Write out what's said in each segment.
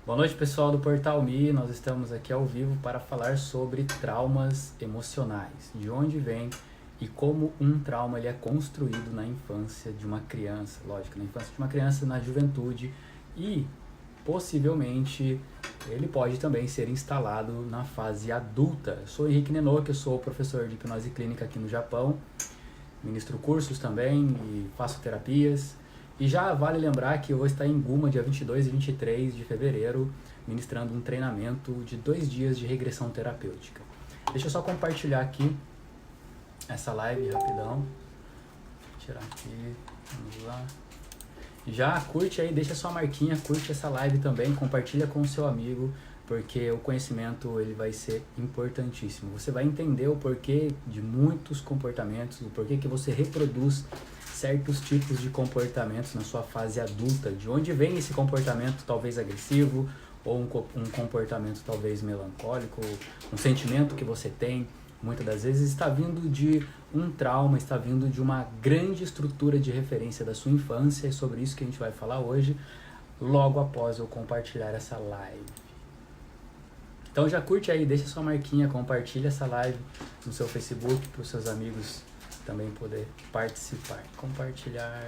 Boa noite, pessoal do Portal Me. Nós estamos aqui ao vivo para falar sobre traumas emocionais, de onde vem e como um trauma ele é construído na infância de uma criança, lógico, na infância de uma criança, na juventude e possivelmente ele pode também ser instalado na fase adulta. Eu sou Henrique Nenoki, eu sou professor de hipnose clínica aqui no Japão, ministro cursos também e faço terapias. E já vale lembrar que eu vou estar em Guma dia 22 e 23 de fevereiro, ministrando um treinamento de 2 dias de regressão terapêutica. Deixa eu só compartilhar aqui essa live rapidão. Vou tirar aqui, vamos lá. Já curte aí, deixa sua marquinha, curte essa live também, compartilha com o seu amigo, porque o conhecimento ele vai ser importantíssimo. Você vai entender o porquê de muitos comportamentos, o porquê que você reproduz certos tipos de comportamentos na sua fase adulta, de onde vem esse comportamento talvez agressivo, ou um comportamento talvez melancólico, um sentimento que você tem, muitas das vezes está vindo de um trauma, está vindo de uma grande estrutura de referência da sua infância, é sobre isso que a gente vai falar hoje, logo após eu compartilhar essa live. Então já curte aí, deixa sua marquinha, compartilha essa live no seu Facebook para os seus amigos também poder participar. Compartilhar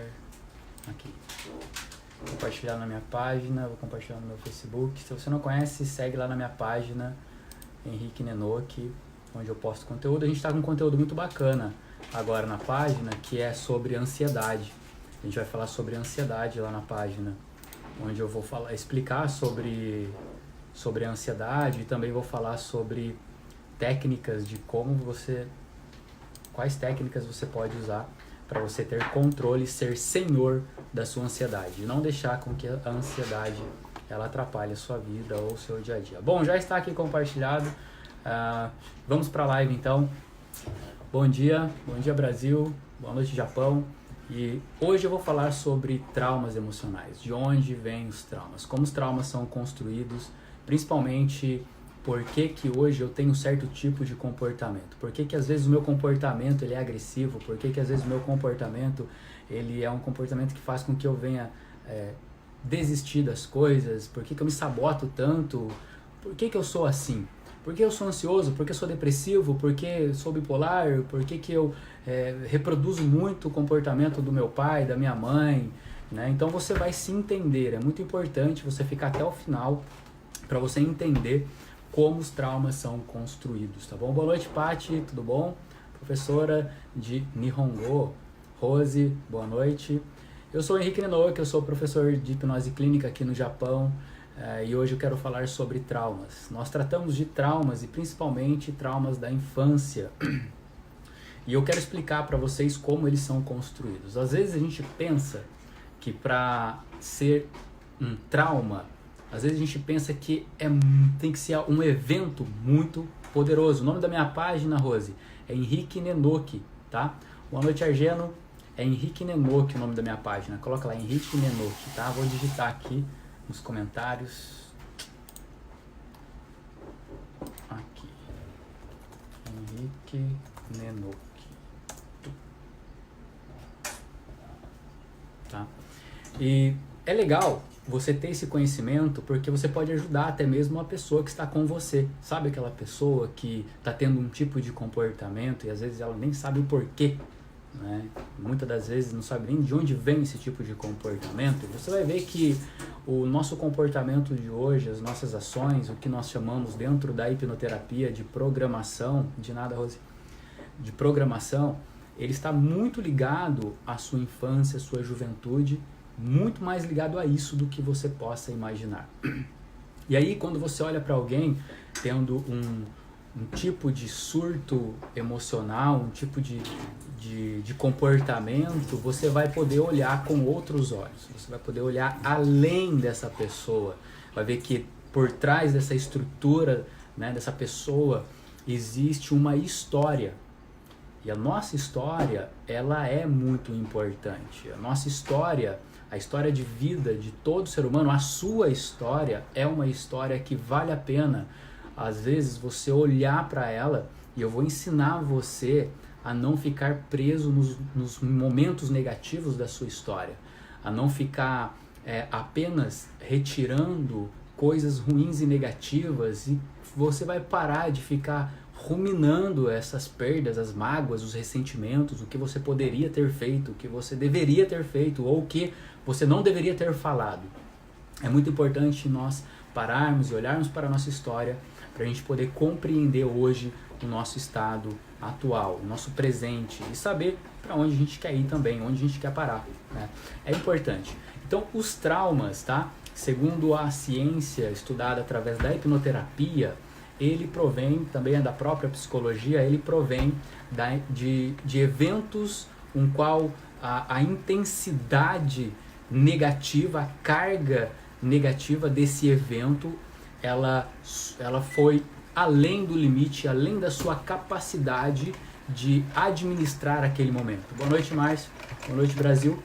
aqui. Compartilhar na minha página, vou compartilhar no meu Facebook. Se você não conhece, segue lá na minha página, Henrique Nenoki, onde eu posto conteúdo. A gente está com um conteúdo muito bacana agora na página, que é sobre ansiedade. A gente vai falar sobre ansiedade lá na página, onde eu vou explicar sobre a ansiedade e também vou falar sobre técnicas de quais técnicas você pode usar para você ter controle e ser senhor da sua ansiedade. E não deixar com que a ansiedade ela atrapalhe a sua vida ou o seu dia a dia. Bom, já está aqui compartilhado. Vamos para a live então. Bom dia Brasil, boa noite Japão. E hoje eu vou falar sobre traumas emocionais, de onde vêm os traumas, como os traumas são construídos, principalmente por que hoje eu tenho um certo tipo de comportamento, por que às vezes o meu comportamento ele é agressivo, por que às vezes o meu comportamento ele é um comportamento que faz com que eu venha desistir das coisas, por que eu me saboto tanto, por que eu sou assim, por que eu sou ansioso, por que eu sou depressivo, por que eu sou bipolar, por que eu reproduzo muito o comportamento do meu pai, da minha mãe, né? Então você vai se entender, é muito importante você ficar até o final para você entender como os traumas são construídos, tá bom? Boa noite, Paty, tudo bom? Professora de Nihongo. Rose, boa noite. Eu sou Henrique Nenoki, eu sou professor de hipnose clínica aqui no Japão e hoje eu quero falar sobre traumas. Nós tratamos de traumas e principalmente traumas da infância. E eu quero explicar para vocês como eles são construídos. Às vezes a gente pensa que para ser um trauma, às vezes a gente pensa que tem que ser um evento muito poderoso. O nome da minha página, Rose, é Henrique Nenoki, tá? Boa noite, Argeno. É Henrique Nenoki o nome da minha página. Coloca lá, Henrique Nenoki, tá? Vou digitar aqui nos comentários. Aqui. Henrique Nenoki. Tá? E é legal você ter esse conhecimento porque você pode ajudar até mesmo a pessoa que está com você. Sabe aquela pessoa que está tendo um tipo de comportamento e às vezes ela nem sabe o porquê, né? Muitas das vezes não sabe nem de onde vem esse tipo de comportamento. Você vai ver que o nosso comportamento de hoje, as nossas ações, o que nós chamamos dentro da hipnoterapia de programação, de programação, ele está muito ligado à sua infância, à sua juventude, muito mais ligado a isso do que você possa imaginar. E aí quando você olha para alguém tendo um tipo de surto emocional, um tipo de comportamento, você vai poder olhar com outros olhos, você vai poder olhar além dessa pessoa, vai ver que por trás dessa estrutura, né, dessa pessoa, existe uma história. E a nossa história, ela é muito importante. A nossa história, a história de vida de todo ser humano, a sua história é uma história que vale a pena, às vezes, você olhar para ela, e eu vou ensinar você a não ficar preso nos momentos negativos da sua história, a não ficar apenas retirando coisas ruins e negativas, e você vai parar de ficar ruminando essas perdas, as mágoas, os ressentimentos, o que você poderia ter feito, o que você deveria ter feito ou o que você não deveria ter falado. É muito importante nós pararmos e olharmos para a nossa história para a gente poder compreender hoje o nosso estado atual, o nosso presente e saber para onde a gente quer ir também, onde a gente quer parar, né? É importante. Então, os traumas, tá? Segundo a ciência estudada através da hipnoterapia, ele provém, também é da própria psicologia, ele provém de eventos em qual a intensidade negativa, a carga negativa desse evento, ela foi além do limite, além da sua capacidade de administrar aquele momento. Boa noite, Márcio. Boa noite, Brasil.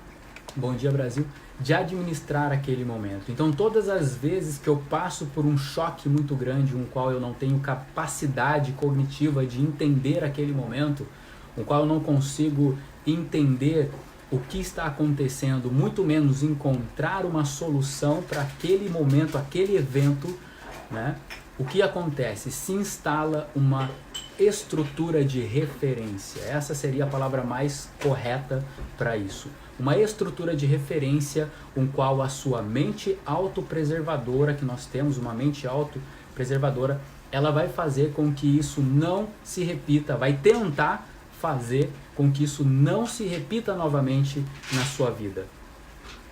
Bom dia, Brasil. De administrar aquele momento. Então, todas as vezes que eu passo por um choque muito grande, um qual eu não tenho capacidade cognitiva de entender aquele momento, um qual eu não consigo entender o que está acontecendo, muito menos encontrar uma solução para aquele momento, aquele evento, né? O que acontece? Se instala uma estrutura de referência. Essa seria a palavra mais correta para isso. Uma estrutura de referência, com qual a sua mente autopreservadora, que nós temos uma mente autopreservadora, ela vai fazer com que isso não se repita, vai tentar fazer com que isso não se repita novamente na sua vida.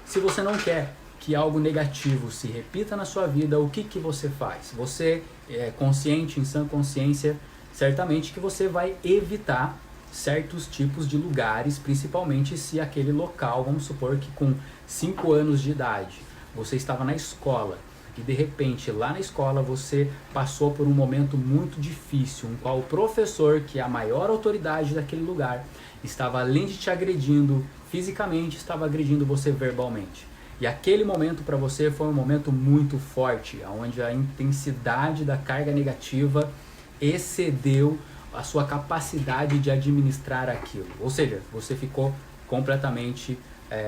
Se você não quer que algo negativo se repita na sua vida, o que você faz? Você é consciente, em sã consciência, certamente que você vai evitar certos tipos de lugares, principalmente se aquele local, vamos supor que com 5 anos de idade, você estava na escola e de repente lá na escola você passou por um momento muito difícil, em qual o professor, que é a maior autoridade daquele lugar, estava além de te agredindo fisicamente, estava agredindo você verbalmente. E aquele momento para você foi um momento muito forte, onde a intensidade da carga negativa excedeu a sua capacidade de administrar aquilo. Ou seja, você ficou completamente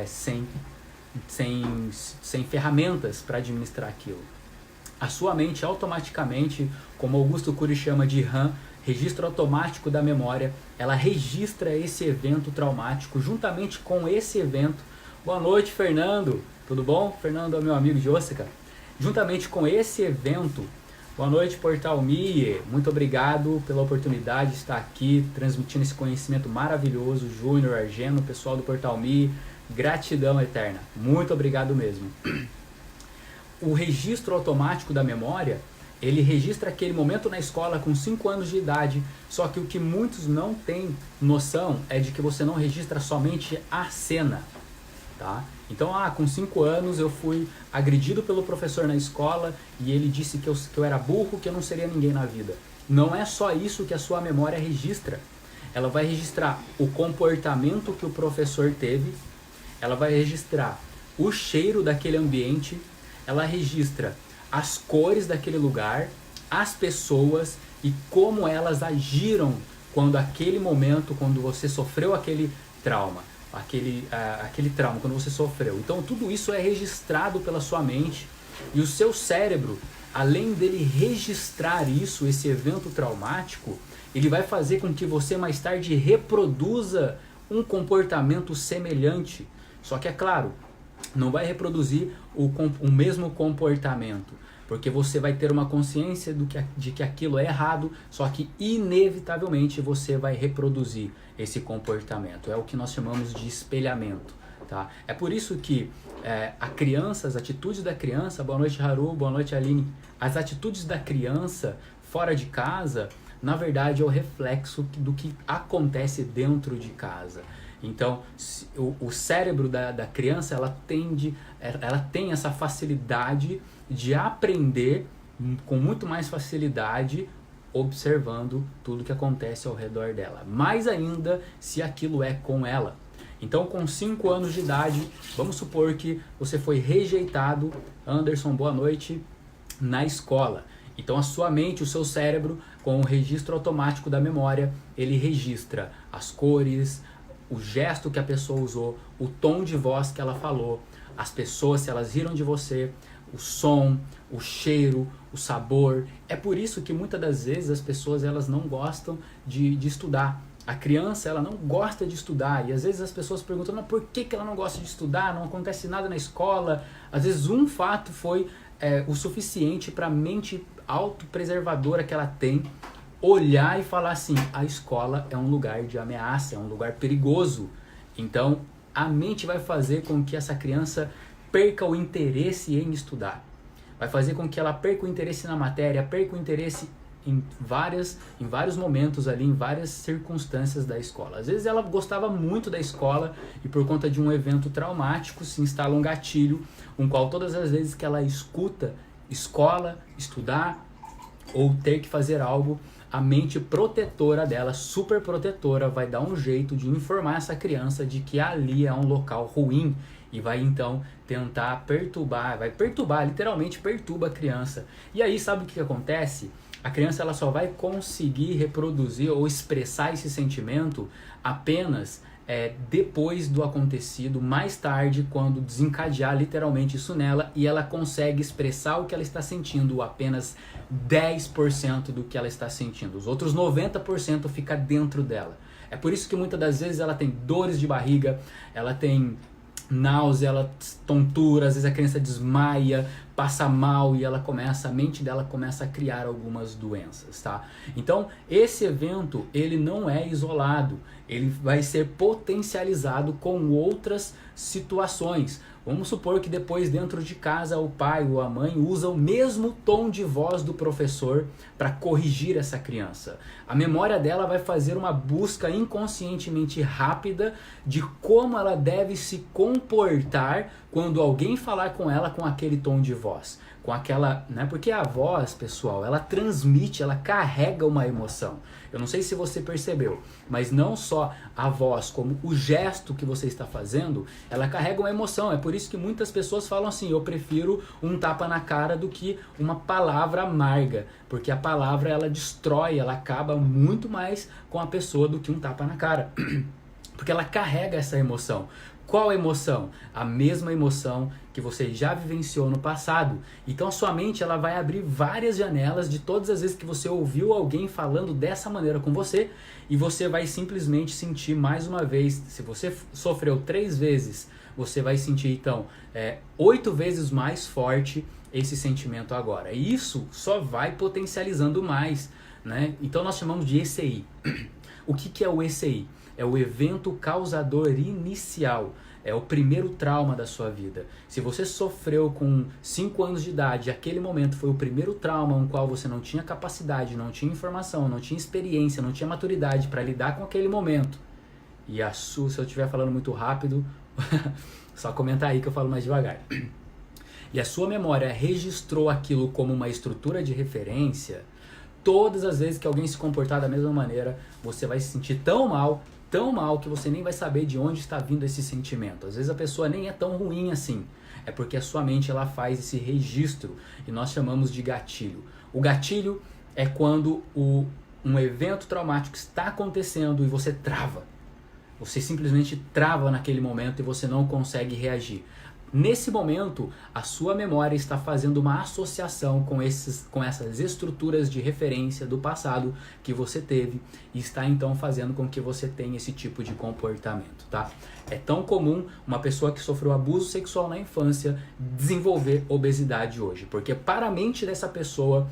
sem ferramentas para administrar aquilo. A sua mente automaticamente, como Augusto Cury chama de RAM, registro automático da memória, ela registra esse evento traumático juntamente com esse evento. Boa noite, Fernando. Tudo bom? Fernando é meu amigo de Osaka. Juntamente com esse evento, boa noite, Portal MIE. Muito obrigado pela oportunidade de estar aqui transmitindo esse conhecimento maravilhoso. Júnior, Argeno, pessoal do Portal MIE, gratidão eterna. Muito obrigado mesmo. O registro automático da memória, ele registra aquele momento na escola com 5 anos de idade, só que o que muitos não têm noção é de que você não registra somente a cena, tá? Então, com 5 anos eu fui agredido pelo professor na escola e ele disse que eu era burro, que eu não seria ninguém na vida. Não é só isso que a sua memória registra. Ela vai registrar o comportamento que o professor teve, ela vai registrar o cheiro daquele ambiente, ela registra as cores daquele lugar, as pessoas e como elas agiram quando aquele momento, quando você sofreu aquele trauma. Aquele trauma, quando você sofreu. Então tudo isso é registrado pela sua mente e o seu cérebro, além dele registrar isso, esse evento traumático, ele vai fazer com que você mais tarde reproduza um comportamento semelhante. Só que é claro, não vai reproduzir o mesmo comportamento, porque você vai ter uma consciência de que aquilo é errado, só que inevitavelmente você vai reproduzir esse comportamento. É o que nós chamamos de espelhamento, tá? É por isso que as atitudes da criança, boa noite Haru, boa noite Aline, as atitudes da criança fora de casa, na verdade é o reflexo do que acontece dentro de casa. Então, o cérebro da criança, ela tem essa facilidade de aprender com muito mais facilidade observando tudo que acontece ao redor dela. Mais ainda se aquilo é com ela. Então, com 5 anos de idade, vamos supor que você foi rejeitado, Anderson, boa noite, na escola. Então, a sua mente, o seu cérebro, com o registro automático da memória, ele registra as cores, o gesto que a pessoa usou, o tom de voz que ela falou, as pessoas, se elas riram de você, o som, o cheiro, o sabor. É por isso que muitas das vezes as pessoas elas não gostam de estudar. A criança ela não gosta de estudar e às vezes as pessoas perguntam, mas por que ela não gosta de estudar? Não acontece nada na escola. Às vezes um fato foi o suficiente para a mente autopreservadora que ela tem olhar e falar assim, a escola é um lugar de ameaça, é um lugar perigoso. Então a mente vai fazer com que essa criança perca o interesse em estudar. Vai fazer com que ela perca o interesse na matéria, perca o interesse em vários momentos ali, em várias circunstâncias da escola. Às vezes ela gostava muito da escola e por conta de um evento traumático se instala um gatilho, um qual todas as vezes que ela escuta escola, estudar ou ter que fazer algo, a mente protetora dela, super protetora, vai dar um jeito de informar essa criança de que ali é um local ruim e vai então tentar perturbar, literalmente perturba a criança. E aí sabe o que acontece? A criança ela só vai conseguir reproduzir ou expressar esse sentimento apenas depois do acontecido, mais tarde, quando desencadear literalmente isso nela e ela consegue expressar o que ela está sentindo, apenas 10% do que ela está sentindo. Os outros 90% fica dentro dela. É por isso que muitas das vezes ela tem dores de barriga, ela tem náusea, ela tontura, às vezes a criança desmaia, passa mal e a mente dela começa a criar algumas doenças, tá? Então, esse evento, ele não é isolado, ele vai ser potencializado com outras situações. Vamos supor que depois dentro de casa o pai ou a mãe usa o mesmo tom de voz do professor para corrigir essa criança. A memória dela vai fazer uma busca inconscientemente rápida de como ela deve se comportar quando alguém falar com ela com aquele tom de voz. Com aquela, né? Porque a voz, pessoal, ela transmite, ela carrega uma emoção. Eu não sei se você percebeu, mas não só a voz, como o gesto que você está fazendo, ela carrega uma emoção. É por isso que muitas pessoas falam assim, eu prefiro um tapa na cara do que uma palavra amarga, porque a palavra ela destrói, ela acaba muito mais com a pessoa do que um tapa na cara, porque ela carrega essa emoção. Qual emoção? A mesma emoção que você já vivenciou no passado. Então a sua mente ela vai abrir várias janelas de todas as vezes que você ouviu alguém falando dessa maneira com você e você vai simplesmente sentir mais uma vez. Se você sofreu 3 vezes, você vai sentir então 8 vezes mais forte esse sentimento agora. E isso só vai potencializando mais, né? Então nós chamamos de ECI. O que é o ECI? É o evento causador inicial, é o primeiro trauma da sua vida. Se você sofreu com 5 anos de idade, aquele momento foi o primeiro trauma no qual você não tinha capacidade, não tinha informação, não tinha experiência, não tinha maturidade para lidar com aquele momento. E se eu estiver falando muito rápido, só comenta aí que eu falo mais devagar. E a sua memória registrou aquilo como uma estrutura de referência, todas as vezes que alguém se comportar da mesma maneira, você vai se sentir tão mal que você nem vai saber de onde está vindo esse sentimento. Às vezes a pessoa nem é tão ruim assim. É porque a sua mente ela faz esse registro e nós chamamos de gatilho. O gatilho é quando um evento traumático está acontecendo e você trava. Você simplesmente trava naquele momento e você não consegue reagir. Nesse momento, a sua memória está fazendo uma associação com essas estruturas de referência do passado que você teve e está então fazendo com que você tenha esse tipo de comportamento, tá? É tão comum uma pessoa que sofreu abuso sexual na infância desenvolver obesidade hoje, porque para a mente dessa pessoa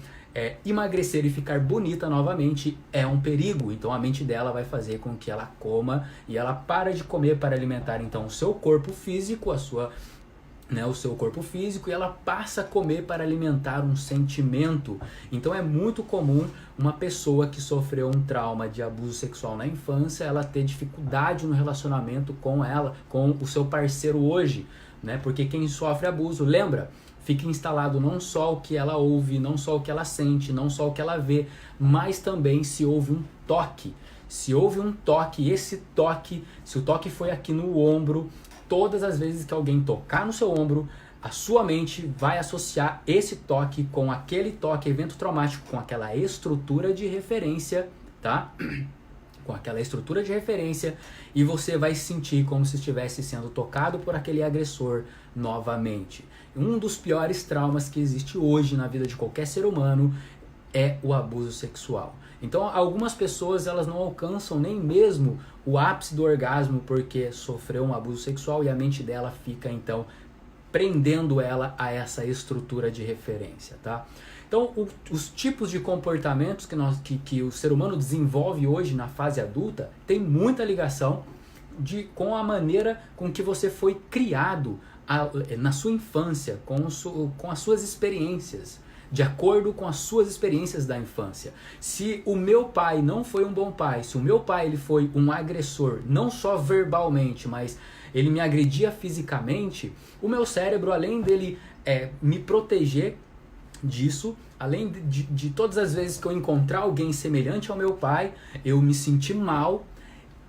emagrecer e ficar bonita novamente é um perigo. Então a mente dela vai fazer com que ela coma e ela para de comer para alimentar então o seu corpo físico, o seu corpo físico, e ela passa a comer para alimentar um sentimento. Então é muito comum uma pessoa que sofreu um trauma de abuso sexual na infância, ela ter dificuldade no relacionamento com o seu parceiro hoje, né? Porque quem sofre abuso, lembra? Fica instalado não só o que ela ouve, não só o que ela sente, não só o que ela vê, mas também se houve um toque. Se houve um toque, se o toque foi aqui no ombro, todas as vezes que alguém tocar no seu ombro, a sua mente vai associar esse toque com aquele toque, evento traumático, com aquela estrutura de referência, tá? Com aquela estrutura de referência, e você vai sentir como se estivesse sendo tocado por aquele agressor novamente. Um dos piores traumas que existe hoje na vida de qualquer ser humano é o abuso sexual. Então, algumas pessoas elas não alcançam nem mesmo o ápice do orgasmo porque sofreu um abuso sexual e a mente dela fica, então, prendendo ela a essa estrutura de referência, tá? Então, os tipos de comportamentos que o ser humano desenvolve hoje na fase adulta tem muita ligação com a maneira com que você foi criado na sua infância, com as suas experiências, de acordo com as suas experiências da infância. Se o meu pai não foi um bom pai, se o meu pai ele foi um agressor, não só verbalmente, mas ele me agredia fisicamente, o meu cérebro, além dele me proteger disso, além de todas as vezes que eu encontrar alguém semelhante ao meu pai, eu me sentir mal,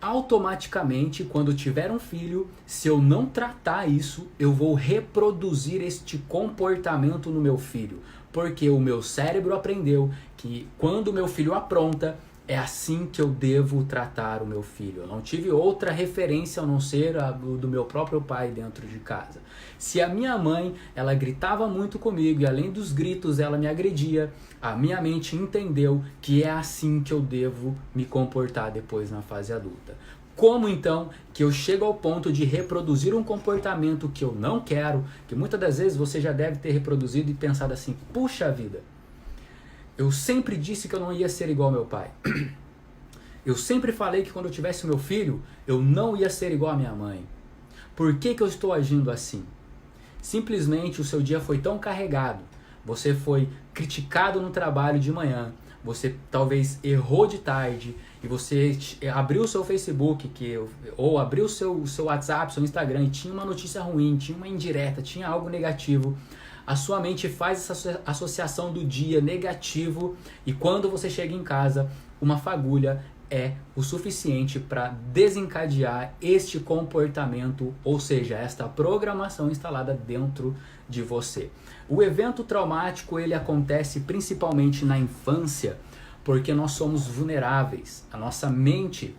automaticamente, quando tiver um filho, se eu não tratar isso, eu vou reproduzir este comportamento no meu filho. Porque o meu cérebro aprendeu que quando o meu filho apronta, é assim que eu devo tratar o meu filho. Eu não tive outra referência a não ser a do meu próprio pai dentro de casa. Se a minha mãe, ela gritava muito comigo e além dos gritos ela me agredia, a minha mente entendeu que é assim que eu devo me comportar depois na fase adulta. Como então que eu chego ao ponto de reproduzir um comportamento que eu não quero, que muitas das vezes você já deve ter reproduzido e pensado assim, puxa vida, eu sempre disse que eu não ia ser igual ao meu pai. Eu sempre falei que quando eu tivesse meu filho, eu não ia ser igual à minha mãe. Por que eu estou agindo assim? Simplesmente o seu dia foi tão carregado, você foi criticado no trabalho de manhã, você talvez errou de tarde e você abriu o seu Facebook ou abriu o seu WhatsApp, seu Instagram e tinha uma notícia ruim, tinha uma indireta, tinha algo negativo. A sua mente faz essa associação do dia negativo e quando você chega em casa, uma fagulha é o suficiente para desencadear este comportamento, ou seja, esta programação instalada dentro de você. O evento traumático ele acontece principalmente na infância, porque nós somos vulneráveis. A nossa mente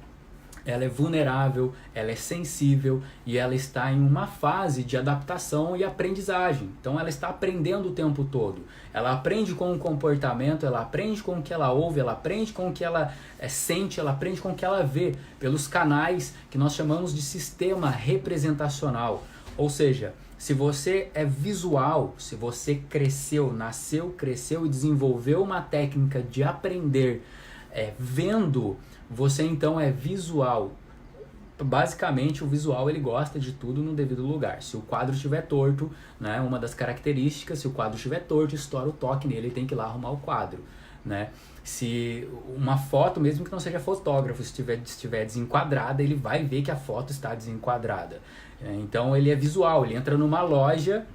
ela é vulnerável, ela é sensível e ela está em uma fase de adaptação e aprendizagem. Então ela está aprendendo o tempo todo. Ela aprende com o comportamento, ela aprende com o que ela ouve, ela aprende com o que ela sente, ela aprende com o que ela vê, pelos canais que nós chamamos de sistema representacional. Ou seja, se você é visual, se você nasceu, cresceu e desenvolveu uma técnica de aprender vendo, você então é visual. Basicamente o visual ele gosta de tudo no devido lugar. Se o quadro estiver torto, né, uma das características, se o quadro estiver torto, estoura o toque nele, ele tem que ir lá arrumar o quadro, né? Se uma foto, mesmo que não seja fotógrafo, estiver desenquadrada, ele vai ver que a foto está desenquadrada. Então ele é visual, ele entra numa loja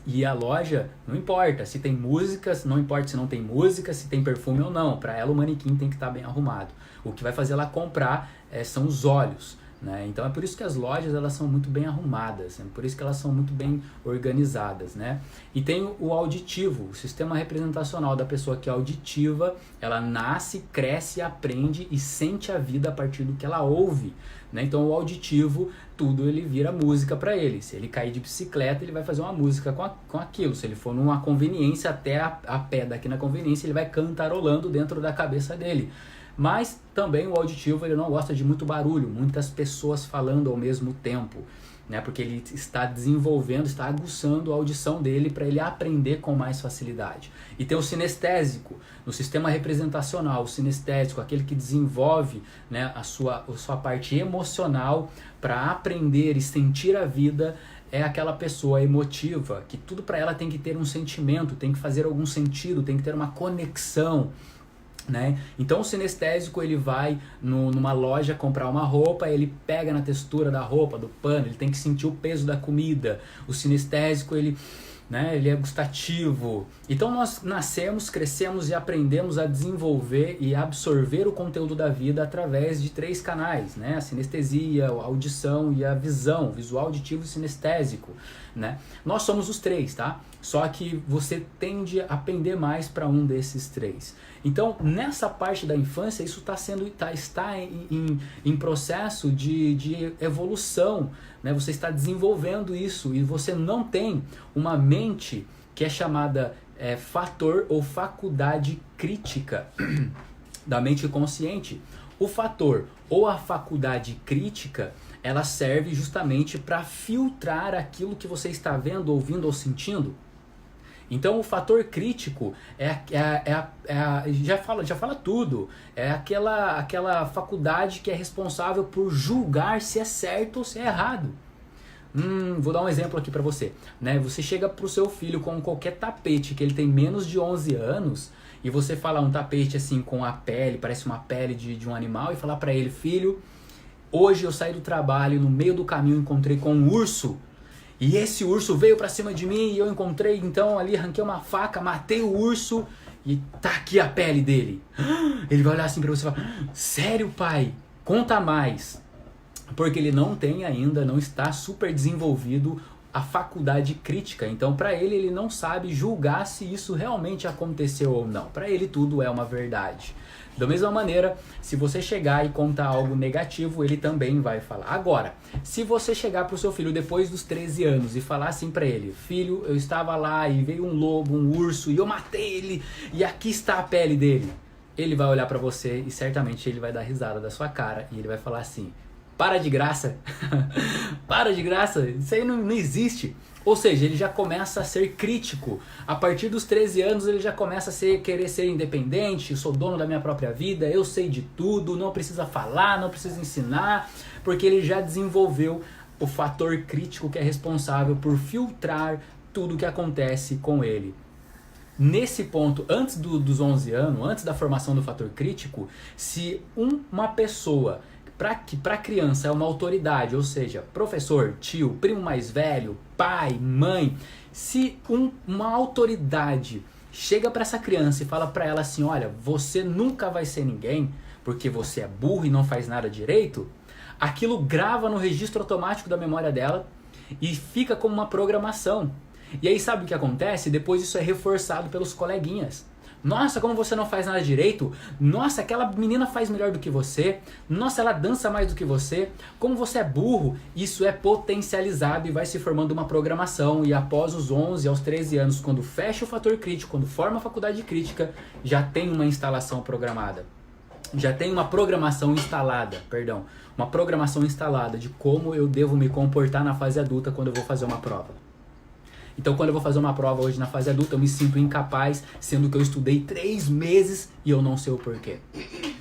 e a loja, não importa se tem músicas, não importa se não tem música, se tem perfume ou não, para ela o manequim tem que estar bem arrumado. O que vai fazer ela comprar são os olhos, né? Então é por isso que as lojas elas são muito bem arrumadas, é por isso que elas são muito bem organizadas, né? E tem o auditivo, o sistema representacional da pessoa que é auditiva, ela nasce, cresce, aprende e sente a vida a partir do que ela ouve, né? Então o auditivo, tudo ele vira música para ele. Se ele cair de bicicleta, ele vai fazer uma música com aquilo. Se ele for numa conveniência, até a pé daqui na conveniência, ele vai cantarolando dentro da cabeça dele. Mas também o auditivo ele não gosta de muito barulho, muitas pessoas falando ao mesmo tempo, né? Porque ele está desenvolvendo, está aguçando a audição dele para ele aprender com mais facilidade. E tem o sinestésico, no sistema representacional, o sinestésico, aquele que desenvolve, né, a sua parte emocional para aprender e sentir a vida, é aquela pessoa emotiva, que tudo para ela tem que ter um sentimento, tem que fazer algum sentido, tem que ter uma conexão, né? Então o sinestésico ele vai numa loja comprar uma roupa, ele pega na textura da roupa, do pano, ele tem que sentir o peso da comida. O sinestésico ele é gustativo. Então nós nascemos, crescemos e aprendemos a desenvolver e absorver o conteúdo da vida através de 3 canais, né? A sinestesia, a audição e a visão, visual, auditivo e sinestésico, né? Nós somos os 3, tá? Só que você tende a pender mais para um desses três. Então, nessa parte da infância, isso está em processo de evolução, né? Você está desenvolvendo isso e você não tem uma mente que é chamada fator ou faculdade crítica da mente consciente. O fator ou a faculdade crítica, ela serve justamente para filtrar aquilo que você está vendo, ouvindo ou sentindo. Então o fator crítico já fala tudo. É aquela faculdade que é responsável por julgar se é certo ou se é errado. Vou dar um exemplo aqui para você. Né? Você chega pro seu filho com qualquer tapete que ele tem menos de 11 anos e você fala um tapete assim com a pele, parece uma pele de um animal, e falar para ele: filho, hoje eu saí do trabalho e no meio do caminho encontrei com um urso. E esse urso veio pra cima de mim e eu encontrei, então ali arranquei uma faca, matei o urso e tá aqui a pele dele. Ele vai olhar assim pra você e falar: sério, pai? Conta mais. Porque ele não tem ainda, não está super desenvolvido a faculdade crítica. Então para ele não sabe julgar se isso realmente aconteceu ou não. Para ele tudo é uma verdade. Da mesma maneira, se você chegar e contar algo negativo, ele também vai falar. Agora, se você chegar pro seu filho depois dos 13 anos e falar assim pra ele: filho, eu estava lá e veio um lobo, um urso e eu matei ele e aqui está a pele dele. Ele vai olhar pra você e certamente ele vai dar risada da sua cara e ele vai falar assim: para de graça, para de graça, isso aí não existe. Ou seja, ele já começa a ser crítico. A partir dos 13 anos ele já começa a querer ser independente. Eu sou dono da minha própria vida, eu sei de tudo, não precisa falar, não precisa ensinar, porque ele já desenvolveu o fator crítico que é responsável por filtrar tudo que acontece com ele. Nesse ponto, antes dos 11 anos, antes da formação do fator crítico, se uma pessoa que para criança é uma autoridade, ou seja, professor, tio, primo mais velho, pai, mãe, se uma autoridade chega para essa criança e fala para ela assim: olha, você nunca vai ser ninguém porque você é burro e não faz nada direito, aquilo grava no registro automático da memória dela e fica como uma programação. E aí sabe o que acontece? Depois isso é reforçado pelos coleguinhas. Nossa, como você não faz nada direito? Nossa, aquela menina faz melhor do que você. Nossa, ela dança mais do que você. Como você é burro? Isso é potencializado e vai se formando uma programação. E após os 11 aos 13 anos, quando fecha o fator crítico, quando forma a faculdade crítica, já tem uma instalação programada. Já tem uma programação instalada, uma programação instalada de como eu devo me comportar na fase adulta quando eu vou fazer uma prova. Então quando eu vou fazer uma prova hoje na fase adulta, eu me sinto incapaz, sendo que eu estudei 3 meses e eu não sei o porquê.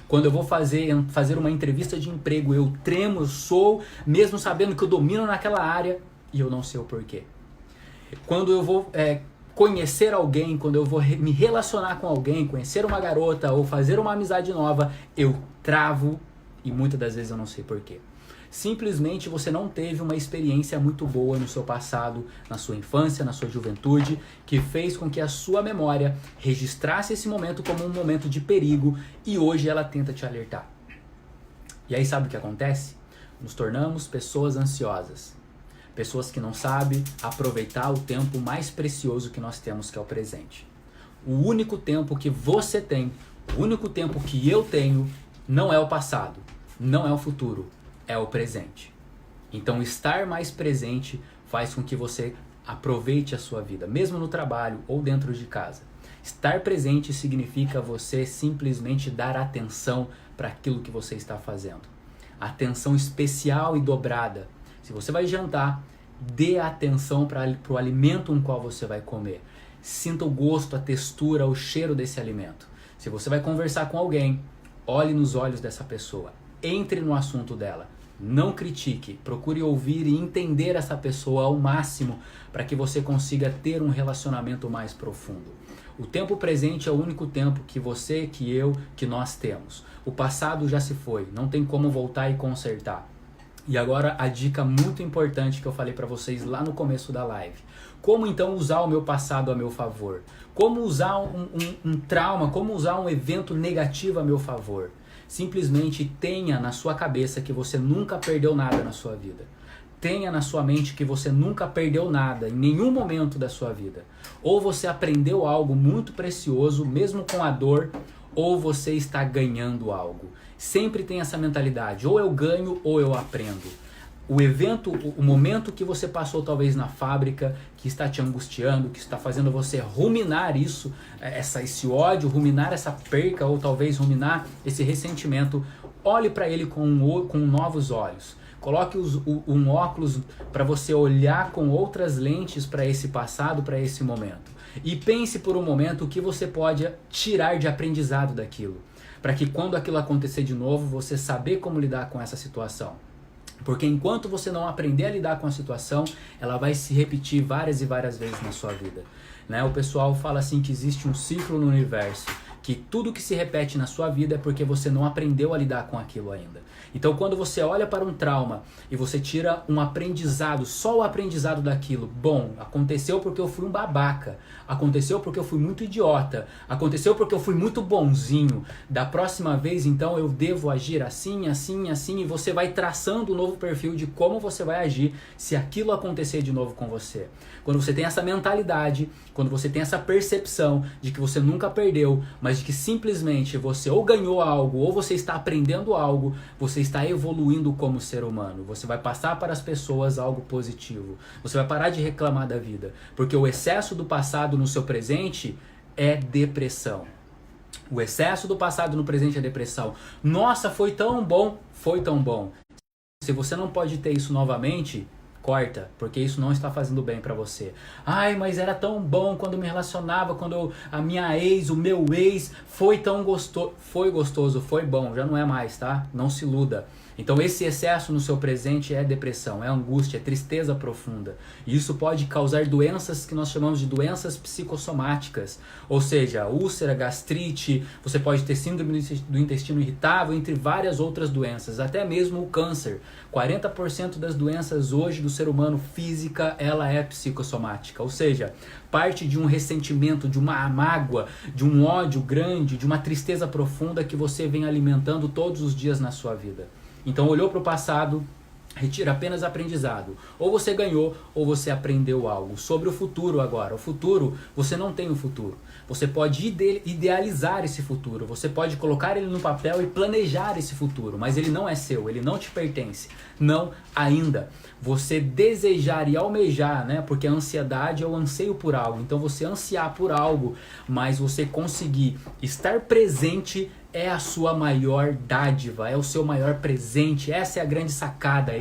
Quando eu vou fazer uma entrevista de emprego, eu tremo, eu sou, mesmo sabendo que eu domino naquela área, e eu não sei o porquê. Quando eu vou conhecer alguém, quando eu vou me relacionar com alguém, conhecer uma garota ou fazer uma amizade nova, eu travo e muitas das vezes eu não sei porquê. Simplesmente você não teve uma experiência muito boa no seu passado, na sua infância, na sua juventude, que fez com que a sua memória registrasse esse momento como um momento de perigo e hoje ela tenta te alertar. E aí sabe o que acontece? Nos tornamos pessoas ansiosas. Pessoas que não sabem aproveitar o tempo mais precioso que nós temos, que é o presente. O único tempo que você tem, o único tempo que eu tenho, não é o passado, não é o futuro. É o presente. Então estar mais presente faz com que você aproveite a sua vida, mesmo no trabalho ou dentro de casa. Estar presente significa você simplesmente dar atenção para aquilo que você está fazendo. Atenção especial e dobrada. Se você vai jantar, dê atenção para o alimento no qual você vai comer. Sinta o gosto, a textura, o cheiro desse alimento. Se você vai conversar com alguém, olhe nos olhos dessa pessoa. Entre no assunto dela. Não critique, procure ouvir e entender essa pessoa ao máximo para que você consiga ter um relacionamento mais profundo. O tempo presente é o único tempo que você, que eu, que nós temos. O passado já se foi, não tem como voltar e consertar. E agora a dica muito importante que eu falei para vocês lá no começo da live. Como então usar o meu passado a meu favor? Como usar um trauma, como usar um evento negativo a meu favor? Simplesmente tenha na sua cabeça que você nunca perdeu nada na sua vida. Tenha na sua mente que você nunca perdeu nada em nenhum momento da sua vida. Ou você aprendeu algo muito precioso, mesmo com a dor, ou você está ganhando algo. Sempre tem essa mentalidade, ou eu ganho ou eu aprendo. O evento, o momento que você passou talvez na fábrica, que está te angustiando, que está fazendo você ruminar isso, esse ódio, ruminar essa perca, ou talvez ruminar esse ressentimento, olhe para ele com novos olhos. Coloque um óculos para você olhar com outras lentes para esse passado, para esse momento. E pense por um momento o que você pode tirar de aprendizado daquilo. Para que quando aquilo acontecer de novo, você saber como lidar com essa situação. Porque enquanto você não aprender a lidar com a situação, ela vai se repetir várias e várias vezes na sua vida. Né? O pessoal fala assim que existe um ciclo no universo, que tudo que se repete na sua vida é porque você não aprendeu a lidar com aquilo ainda. Então quando você olha para um trauma e você tira um aprendizado, só o aprendizado daquilo, bom, aconteceu porque eu fui um babaca, aconteceu porque eu fui muito idiota, aconteceu porque eu fui muito bonzinho, da próxima vez então eu devo agir assim, assim, assim, e você vai traçando um novo perfil de como você vai agir se aquilo acontecer de novo com você. Quando você tem essa mentalidade, quando você tem essa percepção de que você nunca perdeu, mas de que simplesmente você ou ganhou algo, ou você está aprendendo algo, você está evoluindo como ser humano. Você vai passar para as pessoas algo positivo. Você vai parar de reclamar da vida. Porque o excesso do passado no seu presente é depressão. O excesso do passado no presente é depressão. Nossa, foi tão bom. Foi tão bom. Se você não pode ter isso novamente, corta, porque isso não está fazendo bem pra você. Ai, mas era tão bom quando me relacionava, quando a minha ex, o meu ex, foi tão gostoso. Foi gostoso, foi bom, já não é mais, tá? Não se iluda. Então esse excesso no seu presente é depressão, é angústia, é tristeza profunda. E isso pode causar doenças que nós chamamos de doenças psicossomáticas. Ou seja, úlcera, gastrite, você pode ter síndrome do intestino irritável, entre várias outras doenças. Até mesmo o câncer. 40% das doenças hoje do ser humano física, ela é psicossomática. Ou seja, parte de um ressentimento, de uma mágoa, de um ódio grande, de uma tristeza profunda que você vem alimentando todos os dias na sua vida. Então olhou para o passado, retira apenas aprendizado. Ou você ganhou, ou você aprendeu algo. Sobre o futuro agora. O futuro, você não tem um futuro. Você pode idealizar esse futuro. Você pode colocar ele no papel e planejar esse futuro. Mas ele não é seu, ele não te pertence. Não ainda. Você desejar e almejar, né? Porque a ansiedade é o anseio por algo. Então você ansiar por algo, mas você conseguir estar presente é a sua maior dádiva, é o seu maior presente. Essa é a grande sacada,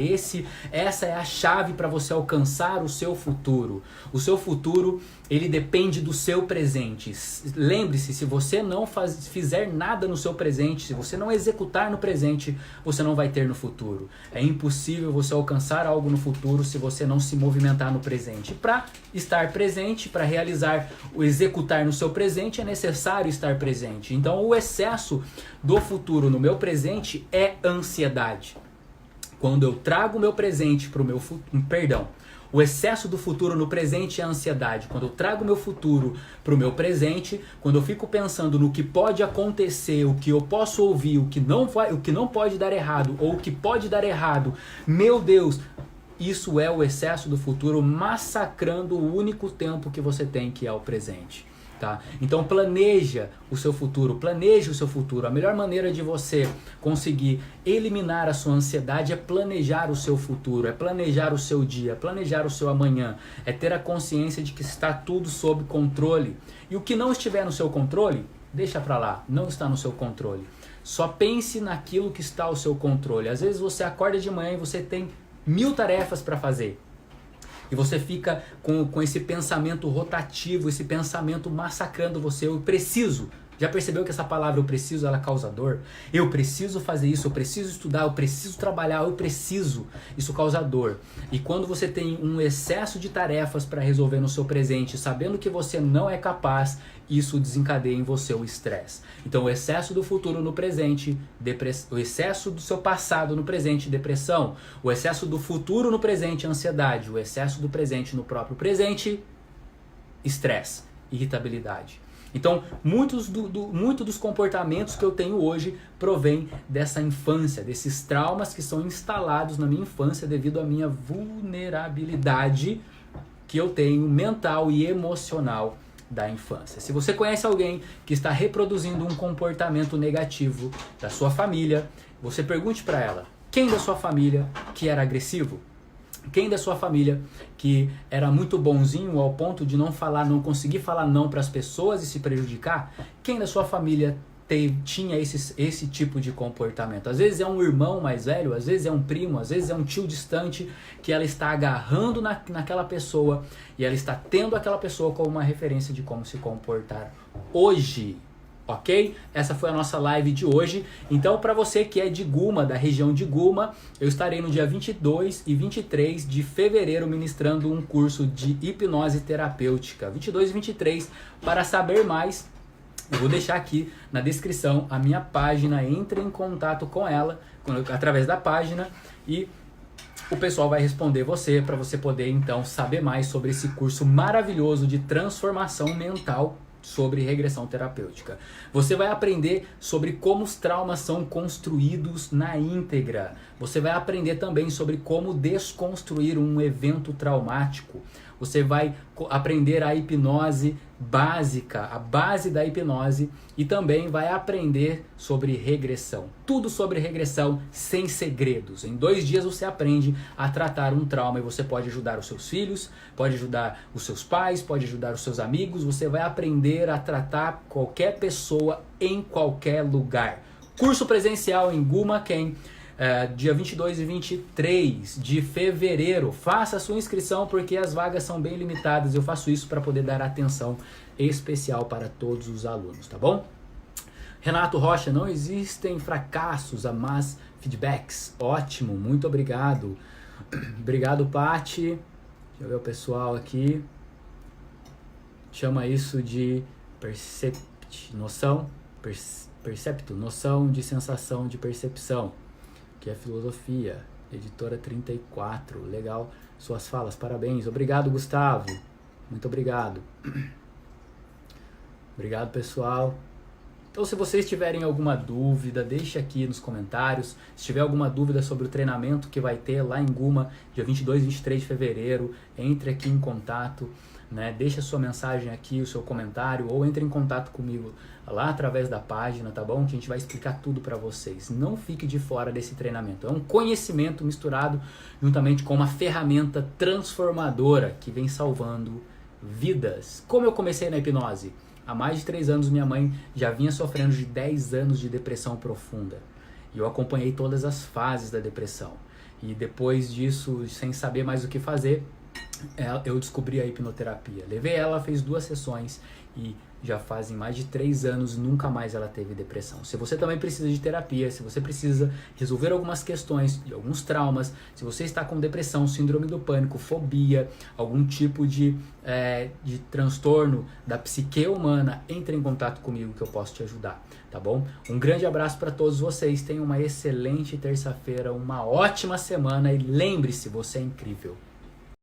essa é a chave para você alcançar o seu futuro. O seu futuro, ele depende do seu presente. Lembre-se, se você não fizer nada no seu presente, se você não executar no presente, você não vai ter no futuro. É impossível você alcançar algo no futuro se você não se movimentar no presente. Para estar presente, para realizar o executar no seu presente, é necessário estar presente. Então o excesso do futuro no meu presente é ansiedade. Quando eu trago o meu presente para o meu futuro, o excesso do futuro no presente é ansiedade. Quando eu trago o meu futuro para o meu presente, quando eu fico pensando no que pode acontecer, o que eu posso ouvir, o que não pode dar errado, ou o que pode dar errado, meu Deus, isso é o excesso do futuro massacrando o único tempo que você tem, que é o presente. Tá? Então planeja o seu futuro, planeje o seu futuro. A melhor maneira de você conseguir eliminar a sua ansiedade é planejar o seu futuro, é planejar o seu dia, planejar o seu amanhã, é ter a consciência de que está tudo sob controle. E o que não estiver no seu controle, deixa pra lá, não está no seu controle. Só pense naquilo que está ao seu controle. Às vezes você acorda de manhã e você tem 1000 tarefas para fazer. E você fica com esse pensamento rotativo, esse pensamento massacrando você. Eu preciso. Já percebeu que essa palavra eu preciso, ela causa dor? Eu preciso fazer isso, eu preciso estudar, eu preciso trabalhar, eu preciso. Isso causa dor. E quando você tem um excesso de tarefas para resolver no seu presente, sabendo que você não é capaz, isso desencadeia em você o estresse. Então o excesso do futuro no presente, o excesso do seu passado no presente, depressão. O excesso do futuro no presente, ansiedade. O excesso do presente no próprio presente, estresse, irritabilidade. Então, muito dos comportamentos que eu tenho hoje provém dessa infância, desses traumas que são instalados na minha infância devido à minha vulnerabilidade que eu tenho mental e emocional da infância. Se você conhece alguém que está reproduzindo um comportamento negativo da sua família, você pergunte para ela: quem da sua família que era agressivo? Quem da sua família que era muito bonzinho ao ponto de não conseguir falar não para as pessoas e se prejudicar? Quem da sua família tinha esse tipo de comportamento? Às vezes é um irmão mais velho, às vezes é um primo, às vezes é um tio distante que ela está agarrando naquela pessoa e ela está tendo aquela pessoa como uma referência de como se comportar hoje. Ok? Essa foi a nossa live de hoje. Então, para você que é de Guma, da região de Guma, eu estarei no dia 22 e 23 de fevereiro ministrando um curso de hipnose terapêutica. 22 e 23. Para saber mais, eu vou deixar aqui na descrição a minha página. Entre em contato com ela através da página e o pessoal vai responder você para você poder então saber mais sobre esse curso maravilhoso de transformação mental sobre regressão terapêutica. Você vai aprender sobre como os traumas são construídos na íntegra. Você vai aprender também sobre como desconstruir um evento traumático. Você vai aprender a hipnose básica, a base da hipnose, e também vai aprender sobre regressão. Tudo sobre regressão sem segredos. Em 2 dias você aprende a tratar um trauma e você pode ajudar os seus filhos, pode ajudar os seus pais, pode ajudar os seus amigos. Você vai aprender a tratar qualquer pessoa em qualquer lugar. Curso presencial em Guma Ken. Dia 22 e 23 de fevereiro. Faça a sua inscrição porque as vagas são bem limitadas. Eu faço isso para poder dar atenção especial para todos os alunos, tá bom? Renato Rocha, não existem fracassos, mas feedbacks. Ótimo, muito obrigado. Obrigado, Pati. Deixa eu ver o pessoal aqui. Chama isso de noção de sensação de percepção, que é filosofia, editora 34, legal suas falas, parabéns, obrigado Gustavo, muito obrigado. Obrigado pessoal. Então se vocês tiverem alguma dúvida, deixe aqui nos comentários. Se tiver alguma dúvida sobre o treinamento que vai ter lá em Guma, dia 22 e 23 de fevereiro, entre aqui em contato, né? Deixe a sua mensagem aqui, o seu comentário, ou entre em contato comigo lá através da página, tá bom? Que a gente vai explicar tudo para vocês. Não fique de fora desse treinamento. É um conhecimento misturado juntamente com uma ferramenta transformadora que vem salvando vidas. Como eu comecei na hipnose? Há mais de 3 anos minha mãe já vinha sofrendo de 10 anos de depressão profunda. E eu acompanhei todas as fases da depressão. E depois disso, sem saber mais o que fazer, eu descobri a hipnoterapia. Levei ela, fez 2 sessões e já fazem mais de 3 anos, nunca mais ela teve depressão. Se você também precisa de terapia, se você precisa resolver algumas questões, alguns traumas, se você está com depressão, síndrome do pânico, fobia, algum tipo de transtorno da psique humana, entre em contato comigo que eu posso te ajudar, tá bom? Um grande abraço para todos vocês, tenham uma excelente terça-feira, uma ótima semana e lembre-se, você é incrível.